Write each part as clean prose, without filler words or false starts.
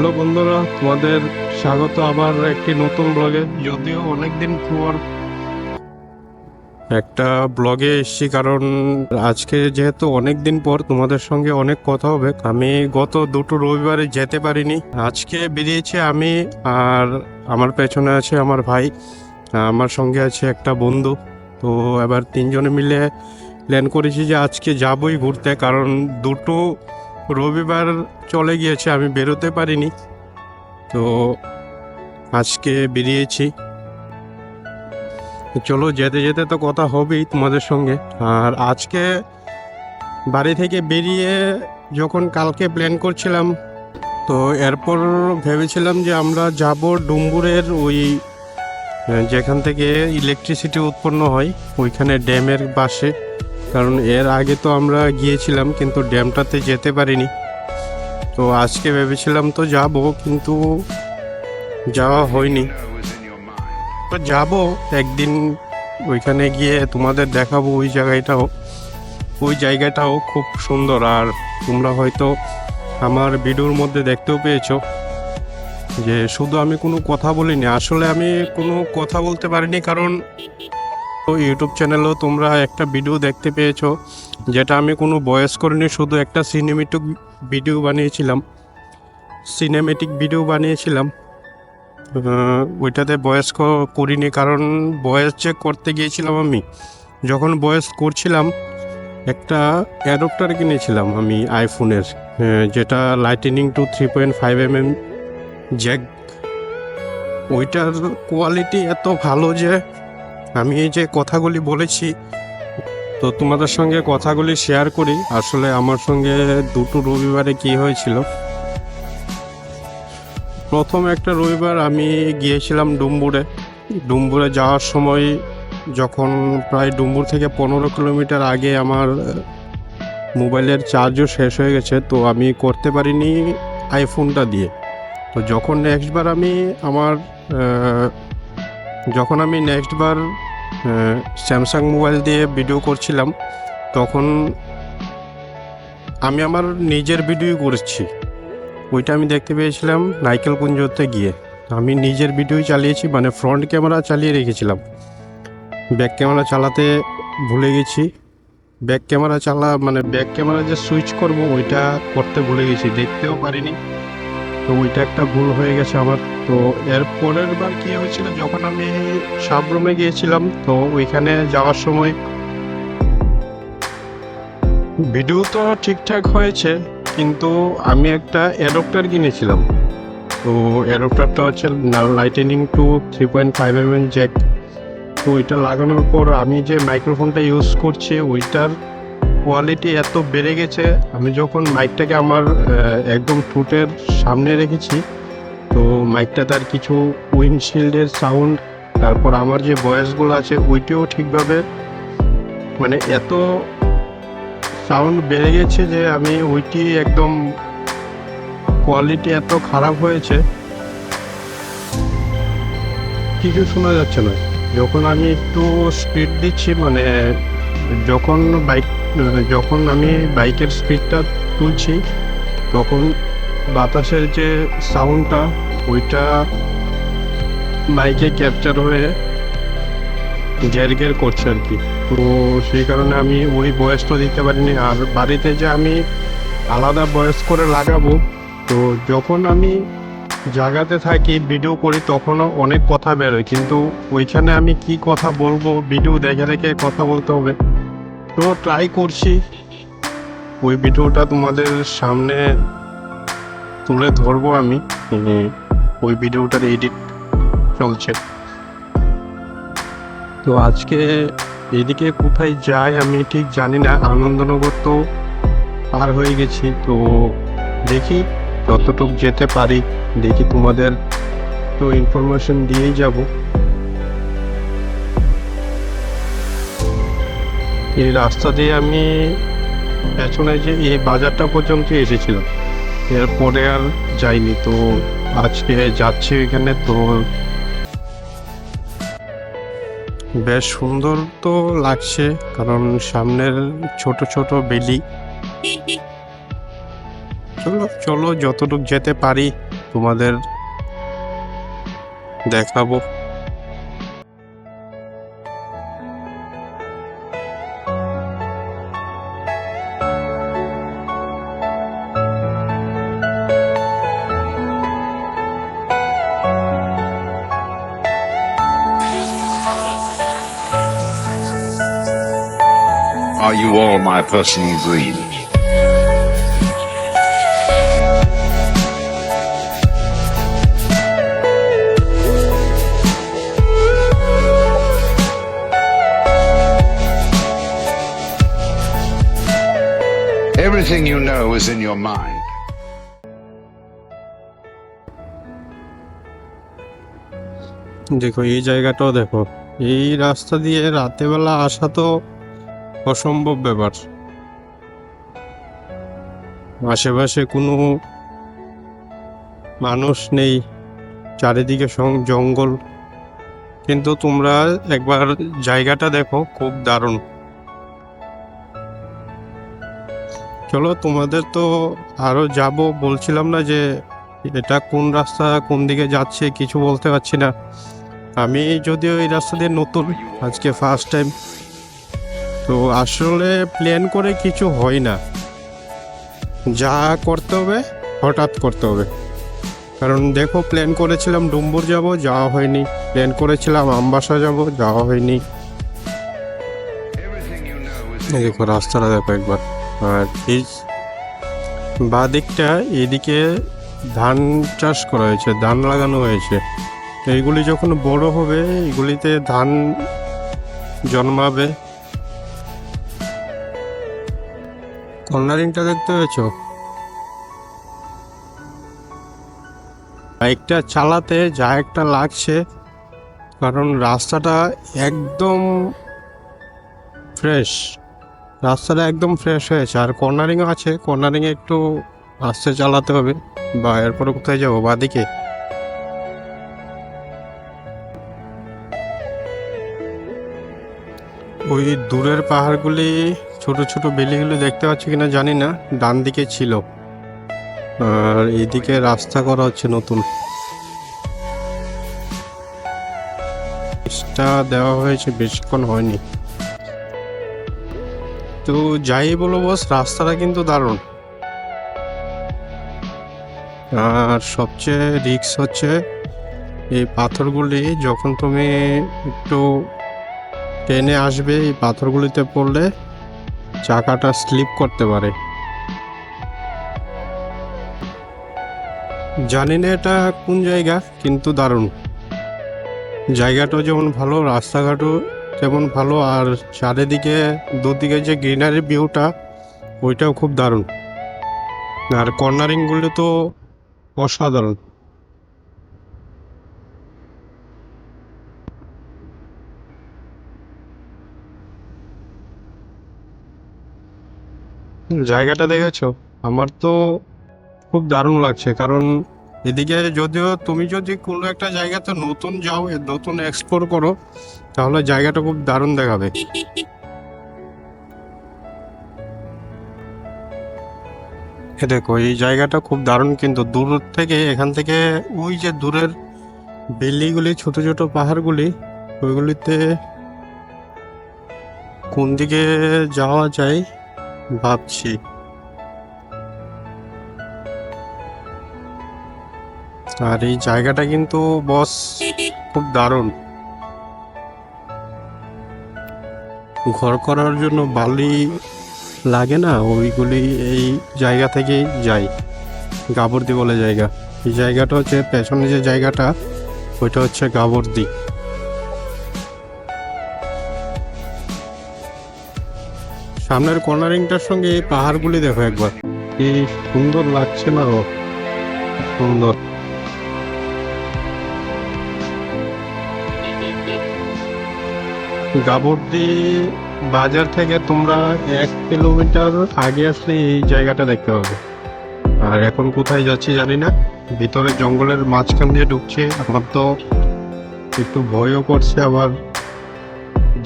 Hello বন্ধুরা, তোমাদের স্বাগত আবার একটি নতুন ব্লগে। যদিও অনেকদিন পর একটা ব্লগে এসেছি, কারণ আজকে যেহেতু অনেক দিন পর তোমাদের সঙ্গে অনেক কথা হবে। আমি গত দুটো রবিবারে যেতে পারিনি। আজকে বেরিয়েছি আমি, আর আমার পেছনে আছে আমার ভাই, আমার সঙ্গে আছে একটা বন্ধু। তো এবার তিনজনে মিলে প্ল্যান করেছি যে আজকে যাবই ঘুরতে, কারণ দুটো রবিবার চলে গিয়েছে আমি বেরোতে পারিনি। তো আজকে বেরিয়েছি। চলো, যেতে যেতে তো কথা হবেই তোমাদের সঙ্গে। আর আজকে বাড়ি থেকে বেরিয়ে যখন কালকে প্ল্যান করছিলাম, তো এরপর ভেবেছিলাম যে আমরা যাব ডুম্বুরের ওই যেখান থেকে ইলেকট্রিসিটি উৎপন্ন হয় ওইখানে ড্যামের পাশে। কারণ এর আগে তো আমরা গিয়েছিলাম কিন্তু ড্যামটাতে যেতে পারিনি। তো আজকে ভেবেছিলাম তো যাব, কিন্তু যাওয়া হয়নি। তো যাব একদিন, ওইখানে গিয়ে তোমাদের দেখাবো ওই জায়গাটাও খুব সুন্দর। আর তোমরা হয়তো আমার ভিডিওর মধ্যে দেখতেও পেয়েছো যে শুধু আমি কোনো কথা বলিনি। আসলে আমি কোনো কথা বলতে পারিনি, কারণ ইউটিউব চ্যানেলেও তোমরা একটা ভিডিও দেখতে পেয়েছো যেটা আমি কোনো ভয়েস করিনি, শুধু একটা সিনেমেটিক ভিডিও বানিয়েছিলাম। ওইটাতে ভয়েস করিনি, কারণ ভয়েস চেক করতে গিয়েছিলাম আমি। যখন ভয়েস করছিলাম একটা অ্যাডপ্টার কিনেছিলাম আমি আইফোনের, যেটা লাইটনিং টু 3.5mm জ্যাক। ওইটার কোয়ালিটি এত ভালো যে আমি এই যে কথাগুলি বলেছি, তো তোমাদের সঙ্গে কথাগুলি শেয়ার করি। আসলে আমার সঙ্গে দুটো রবিবারে কী হয়েছিল। প্রথম একটা রবিবার আমি গিয়েছিলাম ডুম্বুরে যাওয়ার সময়, যখন প্রায় ডুম্বুর থেকে 15 কিলোমিটার আগে আমার মোবাইলের চার্জও শেষ হয়ে গেছে, তো আমি করতে পারিনি আইফোনটা দিয়ে। তো যখন আমি নেক্সটবার স্যামসাং মোবাইল দিয়ে ভিডিও করছিলাম, তখন আমি আমার নিজের ভিডিও করেছি। ওইটা আমি দেখতে পেয়েছিলাম নাইকেলকুঞ্জতে গিয়ে। আমি নিজের ভিডিওই চালিয়েছি, মানে ফ্রন্ট ক্যামেরা চালিয়ে রেখেছিলাম, ব্যাক ক্যামেরা চালাতে ভুলে গেছি। ব্যাক ক্যামেরা যে সুইচ করব ওইটা করতে ভুলে গেছি, দেখতেও পারিনি। তো ওইটা একটা ভুল হয়ে গেছে আমার। তো এর পরের বার কী হয়েছিল, যখন আমি সাবরুমে গিয়েছিলাম, তো ওইখানে যাওয়ার সময় ভিডিও তো ঠিকঠাক হয়েছে, কিন্তু আমি একটা অ্যাডপ্টার কিনেছিলাম। তো অ্যাডপ্টারটা হচ্ছে লাইটনিং টু 3.5mm জ্যাক। তো ওইটা লাগানোর পর আমি যে মাইক্রোফোনটা ইউজ করছি ওইটার কোয়ালিটি এত বেড়ে গেছে। আমি যখন মাইকটাকে আমার একদম ঠোঁটের সামনে রেখেছি, তো মাইকটা তার কিছু উইন্ডশিল্ডের সাউন্ড, তারপর আমার যে ভয়েসগুলো আছে ওইটিও ঠিকভাবে, মানে এত সাউন্ড বেড়ে গেছে যে আমি ওইটি একদম কোয়ালিটি এত খারাপ হয়েছে, কিছু শোনা যাচ্ছে না। যখন আমি একটু স্পিড দিচ্ছি, মানে যখন আমি বাইকের স্পিডটা তুলছি, তখন বাতাসের যে সাউন্ডটা ওইটা মাইকে ক্যাপচার হয়ে ঘের করছে আর কি। তো সেই কারণে আমি ওই ভয়েসটা দিতে পারিনি। আর বাড়িতে যে আমি আলাদা ভয়েস করে লাগাবো, তো যখন আমি জায়গাতে থাকি ভিডিও করি তখনও অনেক কথা বেরোয়, কিন্তু ওইখানে আমি কি কথা বলবো, ভিডিও দেখে দেখে কথা বলতে হবে। তো ট্রাই করছি ওই ভিডিওটা তোমাদের সামনে তুলে ধরবো আমি। ওই ভিডিওটার এডিট চলছে। তো আজকে এদিকে কোথায় যাই আমি ঠিক জানি না। আনন্দনগর তো পার হয়ে গেছি, তো দেখি যতটুকু যেতে পারি, দেখি তোমাদের তো ইনফরমেশন দিয়েই যাব। এই রাস্তা দিয়ে আমি পেছনে যে এই বাজারটা পর্যন্ত এসেছিলাম, এরপরে আর যাইনি। তো আজকে যাচ্ছি এখানে। তো বেশ সুন্দর তো লাগছে, কারণ সামনের ছোট ছোট বেলি। চলো চলো, যতটুকু যেতে পারি তোমাদের দেখাবো। Are you all my personal dreams? Everything you know is in your mind. দেখো এই জায়গাটাও দেখো, এই রাস্তা দিয়ে রাতেবেলা আসা তো অসম্ভব ব্যাপার। আশেপাশে কোনো মানুষ নেই, চারিদিকে জঙ্গল, কিন্তু তোমরা একবার জায়গাটা দেখো, খুব দারুণ। চলো, তোমাদের তো আরো যাব বলছিলাম না যে এটা কোন রাস্তা, কোন দিকে যাচ্ছে কিছু বলতে পারছি না। আমি যদিও এই রাস্তা দিয়ে নতুন, আজকে ফার্স্ট টাইম, তো আসলে প্ল্যান করে কিছু হয় না, যা করতে হবে হঠাৎ করতে হবে। কারণ দেখো, প্ল্যান করেছিলাম ডুম্বুর যাব, যাওয়া হয়নি। প্ল্যান করেছিলাম আমবাসা যাব, যাওয়া হয়নি। এই দেখো রাস্তাটা দেখো একবার। আর এই বাঁ দিকটা, এদিকে ধান চাষ করা হয়েছে, ধান লাগানো হয়েছে। এইগুলি যখন বড় হবে, এগুলিতে ধান জন্মাবে। কর্নারিংটা দেখতে পেয়েছো? বাইকটা চালাতে যা একটা লাগছে, কারণ রাস্তাটা একদম ফ্রেশ, রাস্তাটা একদম ফ্রেশ হয়েছে। আর কর্নারিংও আছে, কর্নারিংয়ে একটু আস্তে চালাতে হবে। বা এরপরে কোথায় যাবো? বাদিকে ওই দূরের পাহাড়গুলি, ছোট ছোট বেলিগুলি দেখতে পাচ্ছি কিনা জানি না, ডান দিকে ছিল। আর এইদিকে রাস্তা করা হচ্ছে নতুন, দেওয়া হয়েছে, বেশিক্ষণ হয়নি। তো যাই বলো বস, রাস্তাটা কিন্তু দারুণ। আর সবচেয়ে রিস্ক হচ্ছে এই পাথরগুলি, যখন তুমি একটু ট্রেনে আসবে, এই পাথরগুলিতে পড়লে চাকাটা স্লিপ করতে পারে। জানি না এটা কোন জায়গা, কিন্তু দারুণ। জায়গাটাও যেমন ভালো, রাস্তাঘাটও তেমন ভালো, আর চারিদিকে দুদিকে যে গ্রিনারি ভিউটা, ওইটাও খুব দারুণ। আর কর্নারিংগুলো তো অসাধারণ। জায়গাটা দেখেছো? আমার তো খুব দারুণ লাগছে, কারণ এদিকে যদিও তুমি যদি কোনো একটা জায়গাতে নতুন যাও, নতুন এক্সপ্লোর করো, তাহলে জায়গাটা খুব দারুণ দেখাবে। দেখো এই জায়গাটা খুব দারুণ, কিন্তু দূর থেকে, এখান থেকে ওই যে দূরের বেলিগুলি, ছোট ছোট পাহাড়গুলি, ওইগুলিতে কোন দিকে যাওয়া যায় ভাবছি। আর এই জায়গাটা কিন্তু বস খুব দারুণ। ঘর করার জন্য বালি লাগে না, ওইগুলি এই জায়গা থেকেই যায়। গাবর্দি বলে জায়গা। এই জায়গাটা হচ্ছে, পেছনে যে জায়গাটা, ওইটা হচ্ছে গাবর্দি। সামনের কর্নারিংটার সঙ্গে এই পাহাড়গুলি দেখো একবার, কি সুন্দর লাগছে না? সুন্দর। গাবর্দি বাজার থেকে তোমরা 1 কিলোমিটার আগে আসলে এই জায়গাটা দেখতে পাবে। আর এখন কোথায় যাচ্ছি জানি না, ভিতরে জঙ্গলের মাঝখান দিয়ে ঢুকছে। আমার তো একটু ভয়ও করছে, আবার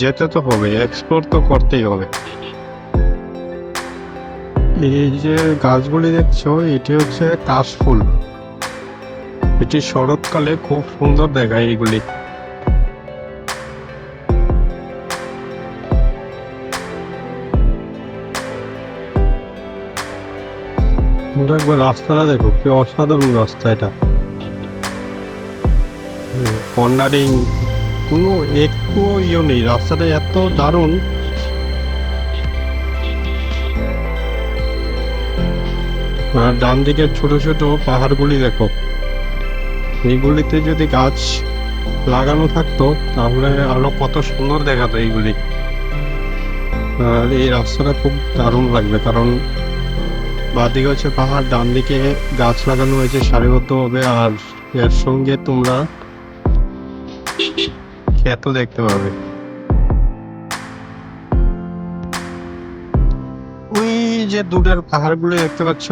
যেতে তো হবে, এক্সপ্লোর তো করতেই হবে। এই যে গাছগুলি দেখছো, এটি হচ্ছে কাশফুল। এটি শরৎকালে খুব সুন্দর দেখায় এইগুলি। তোমরা একবার রাস্তাটা দেখো, কি অসাধারণ রাস্তা এটা। কর্নারিং কোনো একটু ইয়ে নেই, রাস্তাটা এত দারুণ। আর ডান দিকের ছোট ছোট পাহাড়গুলি দেখো, এইগুলিতে যদি গাছ লাগানো থাকতো তাহলে আরো কত সুন্দর দেখাতো এইগুলি। আর এই রাস্তাটা খুব দারুণ লাগবে, কারণ বাঁদিকে হচ্ছে পাহাড়, ডান দিকে গাছ লাগানো হয়েছে সারিবদ্ধভাবে, আর এর সঙ্গে তোমরা ক্ষেতও দেখতে পাবে। ওই যে দূরের পাহাড়গুলো দেখতে পাচ্ছ,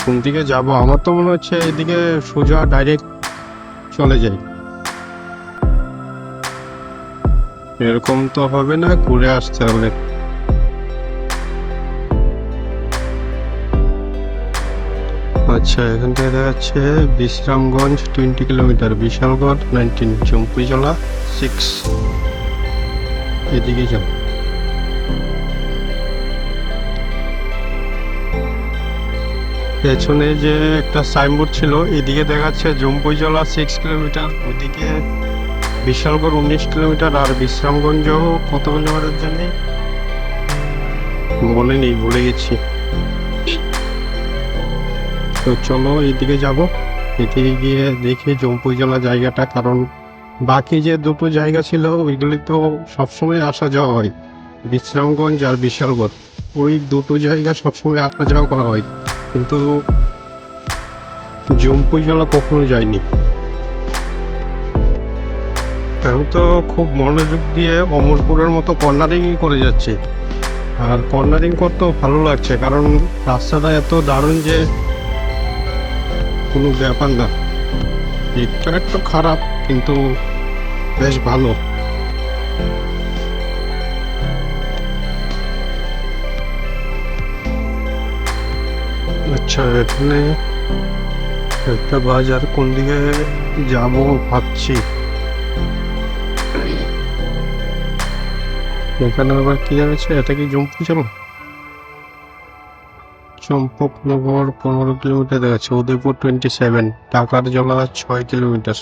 কোন দিকে যাব? আমার তো মনে হচ্ছে এদিকে সোজা ডাইরেক্ট চলে যাই। এরকম তো হবে না, ঘুরে আসতে হবে। আচ্ছা, এখান থেকে দেখা যাচ্ছে বিশ্রামগঞ্জ 20 কিলোমিটার, বিশালগড় 19, চম্পুইজলা 6। এদিকে যাও। পেছনে যে একটা সাইনবোর্ড ছিল, এদিকে দেখাচ্ছে জম্পুইজলা 6 কিলোমিটার, ওইদিকে বিশালগড় 19 কিলোমিটার, আর বিশ্রামগঞ্জ কত কিলোমিটার জানি মনে নেই, ভুলে গেছি। তো চলো এইদিকে যাব, এদিকে গিয়ে দেখি জম্পুইজলা জায়গাটা, কারণ বাকি যে দুটো জায়গা ছিল ওইগুলি তো সবসময় আসা যাওয়া হয়, বিশ্রামগঞ্জ আর বিশালগড়, ওই দুটো জায়গা সবসময় আসা যাওয়া করা হয়, কিন্তু জম্পুইজলা কখনো যায়নি। আমি তো খুব মনোযোগ দিয়ে অমরপুরের মতো কর্নারিং করে যাচ্ছে, আর কর্নারিং করতেও ভালো লাগছে, কারণ রাস্তাটা এত দারুণ যে কোনো ব্যাপার না। একটু একটু খারাপ, কিন্তু বেশ ভালো। আচ্ছা, এখানে একটা বাজার, কোন দিকে যাব ভাবছি। এখানে আবার কি আছে, এটা কি জম্পুইজলা? চম্পকনগর 15 কিলোমিটার দেখাচ্ছে, উদয়পুর 27, টাকার জলা 6 কিলোমিটার।